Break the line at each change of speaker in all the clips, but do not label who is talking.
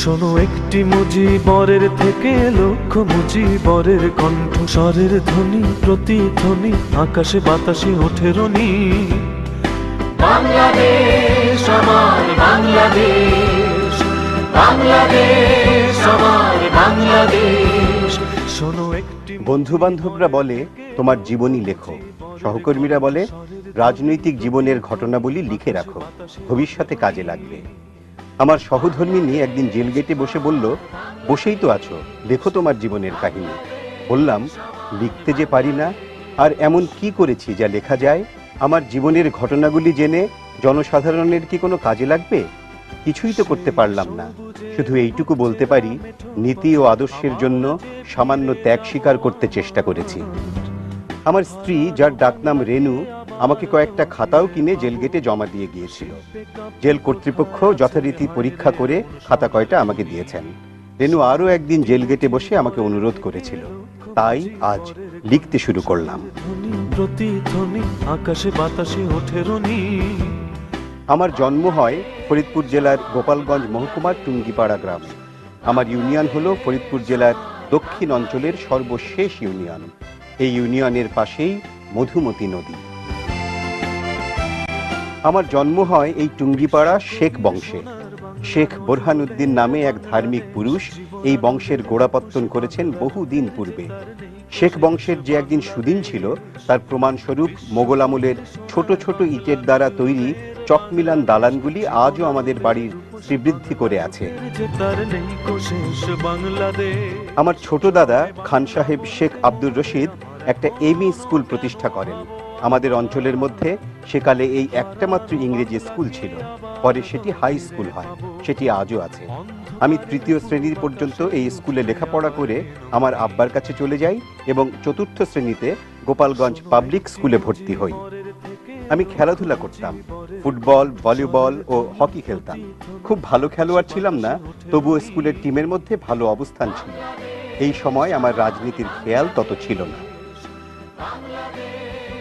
শোনো একটি মুজিবরের থেকে লক্ষ মুজিবরের কণ্ঠ, স্বরের ধ্বনি প্রতিধ্বনি আকাশে বাতাসে ওঠে রনি। বাংলাদেশ আমার বাংলাদেশ, বাংলাদেশ আমার বাংলাদেশ। শোনো একটি
বন্ধু বান্ধবরা বলে তোমার জীবনী লেখো, সহকর্মীরা বলে রাজনৈতিক জীবনের ঘটনাবলী লিখে রাখো, ভবিষ্যতে কাজে লাগবে। আমার সহধর্মিনী একদিন জেল গেটে বসে বলল, বসেই তো আছো, লেখো তোমার জীবনের কাহিনী। বললাম, লিখতে যে পারি না, আর এমন কি করেছি যা লেখা যায়? আমার জীবনের ঘটনাগুলি জেনে জনসাধারণের কি কোনো কাজে লাগবে? কিছুই তো করতে পারলাম না। শুধু এইটুকু বলতে পারি, নীতি ও আদর্শের জন্য সামান্য ত্যাগ স্বীকার করতে চেষ্টা করেছি। আমার স্ত্রী, যার ডাকনাম রেনু, আমাকে কয়েকটা খাতাও কিনে জেল গেটে জমা দিয়ে গিয়েছিল। জেল কর্তৃপক্ষ যথারীতি পরীক্ষা করে খাতা কয়টা আমাকে দিয়েছেন। রেনু আরও একদিন জেল গেটে বসে আমাকে অনুরোধ করেছিল, তাই আজ লিখতে শুরু করলাম।
প্রতিধ্বনি আকাশে বাতাসে ওঠে রনি।
আমার জন্ম হয় ফরিদপুর জেলার গোপালগঞ্জ মহকুমার টুঙ্গিপাড়া গ্রামে। আমার ইউনিয়ন হলো ফরিদপুর জেলার দক্ষিণ অঞ্চলের সর্বশেষ ইউনিয়ন। এই ইউনিয়নের পাশেই মধুমতি নদী। আমার জন্ম হয় এই টুঙ্গিপাড়া শেখ বংশে। শেখ বোরহানউদ্দিন নামে এক ধার্মিক পুরুষ এই বংশের গোড়াপত্তন করেছেন বহুদিন পূর্বে। শেখ বংশের যে একদিন সুদিন ছিল, তার প্রমাণস্বরূপ মোগল আমলের ছোট ছোট ইটের দ্বারা তৈরি চকমিলান দালানগুলি আজও আমাদের বাড়ির শ্রীবৃদ্ধি করে আছে। আমার ছোট দাদা খান সাহেব শেখ আব্দুর রশিদ একটা এমই স্কুল প্রতিষ্ঠা করেন। আমাদের অঞ্চলের মধ্যে সেকালে এই একটা মাত্র ইংরেজি স্কুল ছিল, পরে সেটি হাই স্কুল হয়, সেটি আজও আছে। আমি তৃতীয় শ্রেণী পর্যন্ত এই স্কুলে লেখাপড়া করে আমার আব্বার কাছে চলে যাই এবং চতুর্থ শ্রেণীতে গোপালগঞ্জ পাবলিক স্কুলে ভর্তি হই। আমি খেলাধুলা করতাম, ফুটবল, ভলিবল ও হকি খেলতাম। খুব ভালো খেলোয়াড় ছিলাম না, তবুও স্কুলের টিমের মধ্যে ভালো অবস্থান ছিল। এই সময় আমার রাজনীতির খেয়াল তত ছিল না।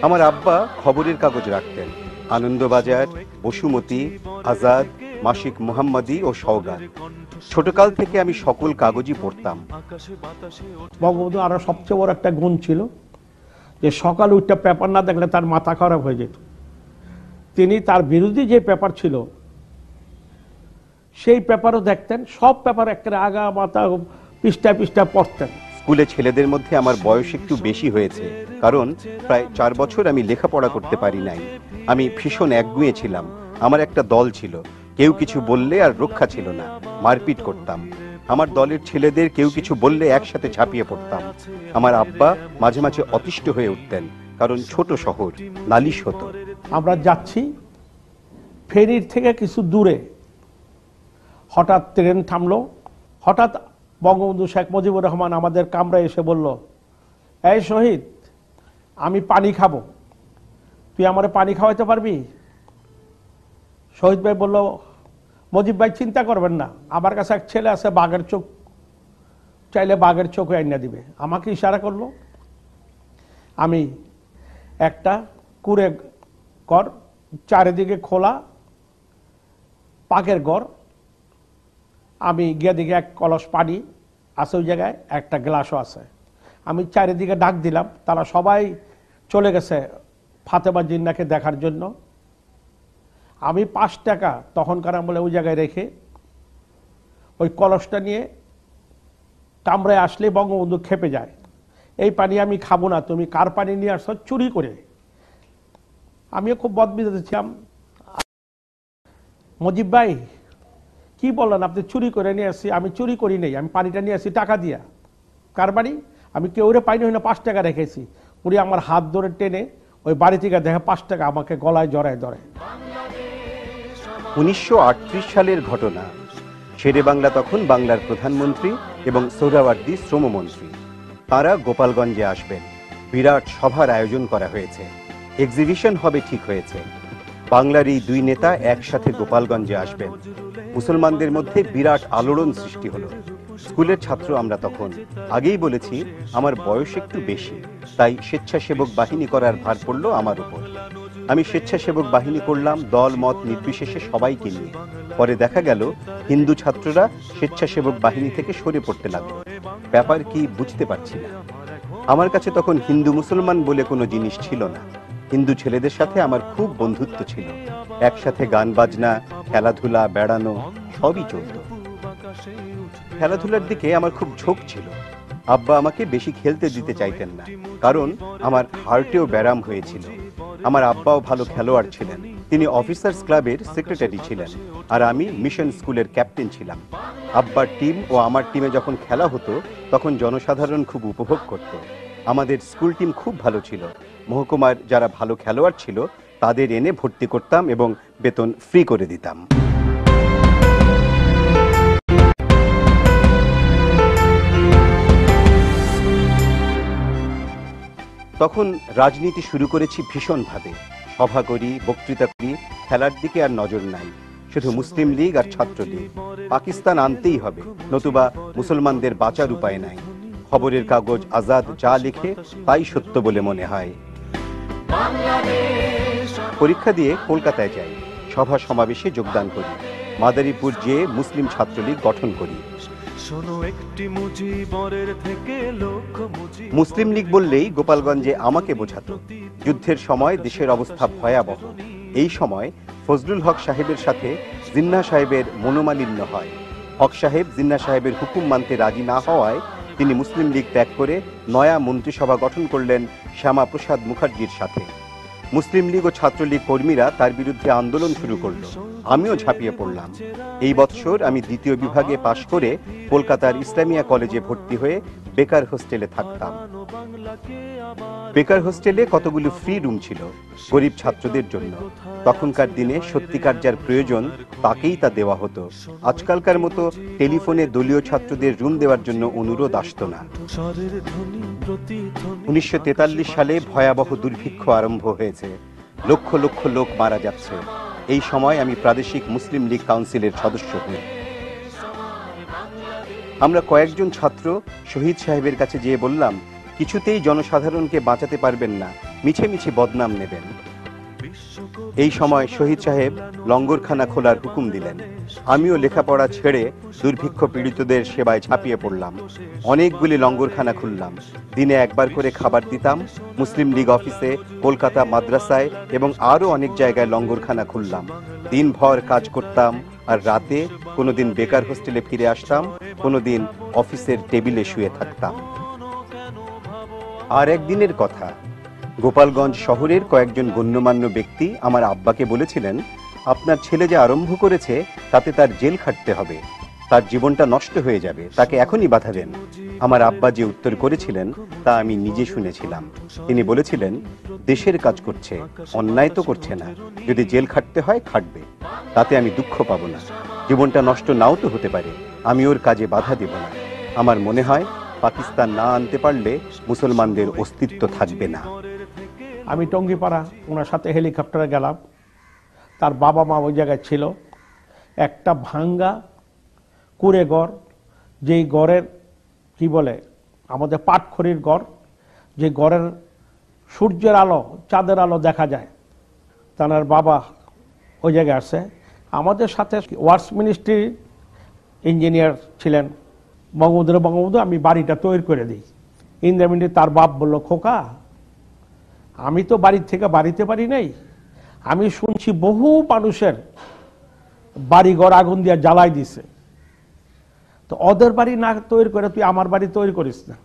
আমার আব্বা খবরের কাগজ রাখতেন, আনন্দবাজার, বসুমতী, আজাদ, মাসিক মুহাম্মদী ও সওগাত। ছোটকাল থেকে আমি সকল কাগজই পড়তাম।
বঙ্গবন্ধু আরো সবচেয়ে বড় একটা গুণ ছিল যে সকাল উঠটা পেপার না দেখলে তার মাথা খারাপ হয়ে যেত। তিনি তার বিরোধী যে পেপার ছিল সেই পেপারও দেখতেন, সব পেপার একেবারে আগা মাথা পৃষ্ঠা পৃষ্ঠা পড়তেন।
স্কুলে ছেলেদের মধ্যে আমার বয়স একটু বেশি হয়েছে, কারণ প্রায় 4 বছর আমি লেখাপড়া করতে পারি নাই। আমি ভীষণ একগুঁয়ে ছিলাম। আমার একটা দল ছিল, কেউ কিছু বললে আর রক্ষা ছিল না, মারপিট করতাম। আমার দলের ছেলেদের কেউ কিছু বললে একসাথে ঝাঁপিয়ে পড়তাম। আমার আব্বা মাঝে মাঝে অতিষ্ঠ হয়ে উঠতেন, কারণ ছোট শহর, নালিশ হতো।
আমরা যাচ্ছি, ফেরির থেকে কিছু দূরে হঠাৎ ট্রেন থামলো। হঠাৎ বঙ্গবন্ধু শেখ মুজিবুর রহমান আমাদের কামরায় এসে বলল, এই শহীদ, আমি পানি খাবো, তুই আমারে পানি খাওয়াইতে পারবি? শহীদ ভাই বলল, মুজিব ভাই চিন্তা করবেন না, আমার কাছে এক ছেলে আছে বাঘের চোখ, চাইলে বাঘের চোখ আইনা দিবে। আমাকে ইশারা করলো। আমি একটা কুড়ে ঘর, চারিদিকে খোলা পাকের ঘর, আমি গিয়ে দিকে এক কলস পানি আছে, ওই জায়গায় একটা গ্লাসও আছে। আমি চারিদিকে ডাক দিলাম, তারা সবাই চলে গেছে ফাতেমা জিন্নাকে দেখার জন্য। আমি 5 টাকা তখনকার আমলে ওই জায়গায় রেখে ওই কলসটা নিয়ে কামরায় আসলে বঙ্গবন্ধু খেপে যায়, এই পানি আমি খাবো না, তুমি কার পানি নিয়ে আসছো চুরি করে। আমিও খুব বদমেজাজে ছিলাম। মুজিব ভাই কি বললেন, আপনি চুরি করে নিয়ে আসছি? আমি চুরি করি নেই, আমি পানিটা নিয়ে আসছি টাকা দিয়া। কার বাড়ি? আমি কেউরে পাইনি, হই না 5 টাকা রেখেছি। উনি আমার হাত ধরে টেনে ওই বাড়ি থেকে দেখে 5 টাকা আমাকে গলায় জড়ায় ধরে।
1938 সালের ঘটনা। শেরে বাংলা তখন বাংলার প্রধানমন্ত্রী এবং সোহরাওয়ার্দী শ্রমমন্ত্রী। তারা গোপালগঞ্জে আসবেন। বিরাট সভার আয়োজন করা হয়েছে, এক্সিবিশন হবে ঠিক হয়েছে। বাংলার এই 2 নেতা একসাথে গোপালগঞ্জে আসবেন। মুসলমানদের মধ্যে বিরাট আলোড়ন সৃষ্টি হলো। স্কুলের ছাত্র আমরা তখন। আগেই বলেছি, আমার বয়স একটু বেশি, তাই স্বেচ্ছাসেবক বাহিনী করার ভার পড়ল আমার উপর। আমি স্বেচ্ছাসেবক বাহিনী করলাম, দল মত নির্বিশেষে সবাইকে নিয়ে। পরে দেখা গেল হিন্দু ছাত্ররা স্বেচ্ছাসেবক বাহিনী থেকে সরে পড়তে লাগলো। ব্যাপার কি বুঝতে পারছি না। আমার কাছে তখন হিন্দু মুসলমান বলে কোনো জিনিস ছিল না। হিন্দু ছেলেদের সাথে আমার খুব বন্ধুত্ব ছিল। একসাথে গান বাজনা, খেলাধুলা, বেড়ানো সবই চলত। খেলাধুলার দিকে আমার খুব ঝোঁক ছিল। আব্বা আমাকে বেশি খেলতে দিতে চাইতেন না, কারণ আমার হার্টেও ব্যারাম হয়েছিল। আমার আব্বাও ভালো খেলোয়াড় ছিলেন। তিনি অফিসার্স ক্লাবের সেক্রেটারি ছিলেন, আর আমি মিশন স্কুলের ক্যাপ্টেন ছিলাম। আব্বার টিম ও আমার টিমে যখন খেলা হতো তখন জনসাধারণ খুব উপভোগ করত। আমাদের স্কুল টিম খুব ভালো ছিল। মহকুমার যারা ভালো খেলোয়াড় ছিল তাদের এনে ভর্তি করতাম এবং বেতন ফ্রি করে দিতাম। তখন রাজনীতি শুরু করেছি ভীষণভাবে। সভা করি, বক্তৃতা করি, খেলার দিকে আর নজর নাই। শুধু মুসলিম লীগ আর ছাত্রলীগ। পাকিস্তান আনতেই হবে, নতুবা মুসলমানদের বাঁচার উপায় নাই। খবরের কাগজ আজাদ যা লিখে তাই সত্য বলে মনে হয়। পরীক্ষা দিয়ে কলকাতায় যাই, সভা সমাবেশে যোগদান করি। মাদারীপুর যেয়ে মুসলিম ছাত্রলীগ গঠন করি। মুসলিম লীগ বললেই গোপালগঞ্জে আমাকে বোঝাতো। যুদ্ধের সময় দেশের অবস্থা ভয়াবহ। এই সময় ফজলুল হক সাহেবের সাথে জিন্নাহ সাহেবের মনোমালিন্য হয়। হক সাহেব জিন্নাহ সাহেবের হুকুম মানতে রাজি না হওয়ায় তিনি মুসলিম লীগ ত্যাগ করে নয়া মন্ত্রিসভা গঠন করলেন শ্যামা প্রসাদ মুখার্জির সাথে। মুসলিম লীগ ও ছাত্রলীগ কর্মীরা তার বিরুদ্ধে আন্দোলন শুরু করল। আমিও ঝাঁপিয়ে পড়লাম। এই বৎসর আমি দ্বিতীয় বিভাগে পাশ করে কলকাতার ইসলামিয়া কলেজে ভর্তি হয়ে বেকার হোস্টেলে থাকতাম। বেকার হোস্টেলে কতগুলো ফ্রি রুম ছিল গরিব ছাত্রদের জন্য। তখনকার দিনে সত্যিকার যার প্রয়োজন তাকেই তা দেওয়া হতো। আজকালকার মতো টেলিফোনে দলীয় ছাত্রদের রুম দেওয়ার জন্য অনুরোধ আসতো না। 1943 সালে ভয়াবহ দুর্ভিক্ষ আরম্ভ হয়েছে। লক্ষ লক্ষ লোক মারা যাচ্ছে। এই সময় আমি প্রাদেশিক মুসলিম লীগ কাউন্সিলের সদস্য হই। আমরা কয়েকজন ছাত্র শহীদ সাহেবের কাছে যেয়ে বললাম, কিছুতেই জনসাধারণকে বাঁচাতে পারবেন না, মিছে মিছে বদনাম নেবেন। এই সময় শহীদ সাহেব লঙ্গরখানা খোলার হুকুম দিলেন। আমিও লেখাপড়া ছেড়ে দুর্ভিক্ষ পীড়িতদের সেবায় ঝাঁপিয়ে পড়লাম। অনেকগুলি লঙ্গরখানা খুললাম। দিনে একবার করে খাবার দিতাম। মুসলিম লীগ অফিসে, কলকাতা মাদ্রাসায় এবং আরও অনেক জায়গায় লঙ্গরখানা খুললাম। দিনভর কাজ করতাম, আর রাতে কোনোদিন বেকার হোস্টেলে ফিরে আসতাম, কোনোদিন অফিসের টেবিলে শুয়ে থাকতাম। আর একদিনের কথা, গোপালগঞ্জ শহরের কয়েকজন গণ্যমান্য ব্যক্তি আমার আব্বাকে বলেছিলেন, আপনার ছেলে যে আরম্ভ করেছে তাতে তার জেল খাটতে হবে, তার জীবনটা নষ্ট হয়ে যাবে, তাকে এখনই বাধা দেন। আমার আব্বা যে উত্তর করেছিলেন তা আমি নিজে শুনেছিলাম। তিনি বলেছিলেন, দেশের কাজ করছে, অন্যায় তো করছে না, যদি জেল খাটতে হয় খাটবে, তাতে আমি দুঃখ পাবো না। জীবনটা নষ্ট নাও তো হতে পারে, আমি ওর কাজে বাধা দেব না। আমার মনে হয় পাকিস্তান না আনতে পারলে মুসলমানদের অস্তিত্ব থাকবে না।
আমি টঙ্গিপাড়া ওনার সাথে হেলিকপ্টারে গেলাম। তার বাবা মা ওই জায়গায় ছিল। একটা ভাঙ্গা কুড়ে গড়, যেই গড়ের কি বলে আমাদের পাটখড়ির গড়, যে গড়ের সূর্যের আলো চাঁদের আলো দেখা যায়। তার বাবা ওই জায়গায় আসছে। আমাদের সাথে ওয়ার্কস মিনিস্ট্রি ইঞ্জিনিয়ার ছিলেন বঙ্গবন্ধু। আমি বাড়িটা তৈরি করে দিই। ইন্দ্রামিন্দি তার বাপ বলল, খোকা আমি তো বাড়ির থেকে বাড়িতে পারি নাই, আমি শুনছি বহু মানুষের বাড়িঘর আগুন দিয়ে জ্বালাই দিছে, তো ওদের বাড়ি না তৈরি করে তুই আমার বাড়ি তৈরি করিস না।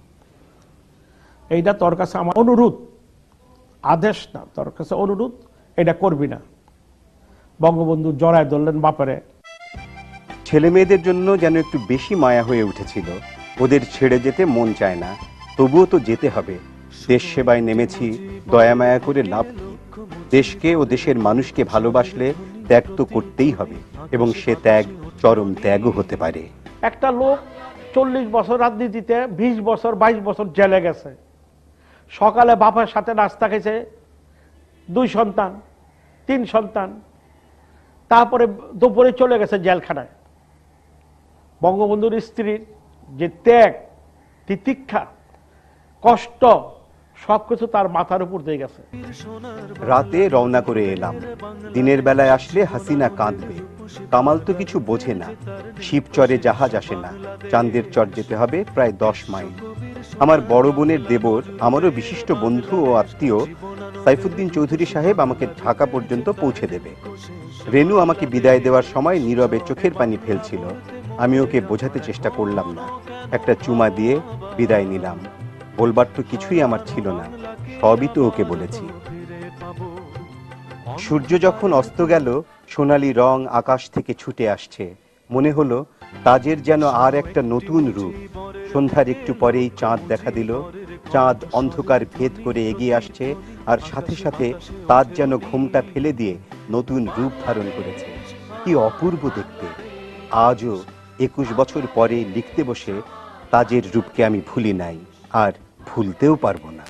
এইটা তোর কাছে আমার অনুরোধ, আদেশ না, তোর কাছে অনুরোধ, এটা করবি না। বঙ্গবন্ধু জড়ায় ধরলেন বাপারে।
ছেলে মেয়েদের জন্য যেন একটু বেশি মায়া হয়ে উঠেছিল। ওদের ছেড়ে যেতে মন চায় না, তবুও তো যেতে হবে। দেশ সেবায় নেমেছি, দয়া মায়া করে লাভ কি? দেশকে ও দেশের মানুষকে ভালোবাসলে ত্যাগ তো করতেই হবে, এবং সে ত্যাগ চরম ত্যাগও হতে পারে।
একটা লোক 40 বছর রাজনীতিতে, 20 বছর 22 বছর জেলে গেছে। সকালে বাবার সাথে নাস্তা খেয়েছে, 2 সন্তান 3 সন্তান, তারপরে দুপুরে চলে গেছে জেলখানায়। বঙ্গবন্ধুর স্ত্রীর যে ত্যাগ, তিতিক্ষা, কষ্ট, সবকিছু তার মাথার উপর দিয়ে গেছে।
রাতে রওনা করে এলাম। দিনের বেলায় আসলে হাসিনা কাঁদবে। কামাল তো কিছু বোঝে না। শিবচরে জাহাজ আসে না। চাঁদের চর যেতে হবে প্রায় 10 মাইল। আমার বড় বোনের দেবর, আমারও বিশিষ্ট বন্ধু ও আত্মীয় সাইফুদ্দিন চৌধুরী সাহেব আমাকে ঢাকা পর্যন্ত পৌঁছে দেবে। রেনু আমাকে বিদায় দেওয়ার সময় নীরবে চোখের পানি ফেলছিল। আমি ওকে বোঝাতে চেষ্টা করলাম না। একটা চুমা দিয়ে বিদায় নিলাম। বলবার তো কিছুই আমার ছিল না, সবই তো ওকে বলেছি। সূর্য যখন অস্ত গেল, সোনালী রং আকাশ থেকে ছুটে আসছে। মনে হলো তাজের যেন আর একটা নতুন রূপ। সন্ধ্যার একটু পরেই চাঁদ দেখা দিল। চাঁদ অন্ধকার ভেদ করে এগিয়ে আসছে, আর সাথে সাথে তাজ যেন ঘোমটা ফেলে দিয়ে নতুন রূপ ধারণ করেছে। কি অপূর্ব দেখতে! আজও 21 বছর পরে লিখতে বসে তাজের রূপকে আমি ভুলি নাই, আর ভুলতেও পারবো না।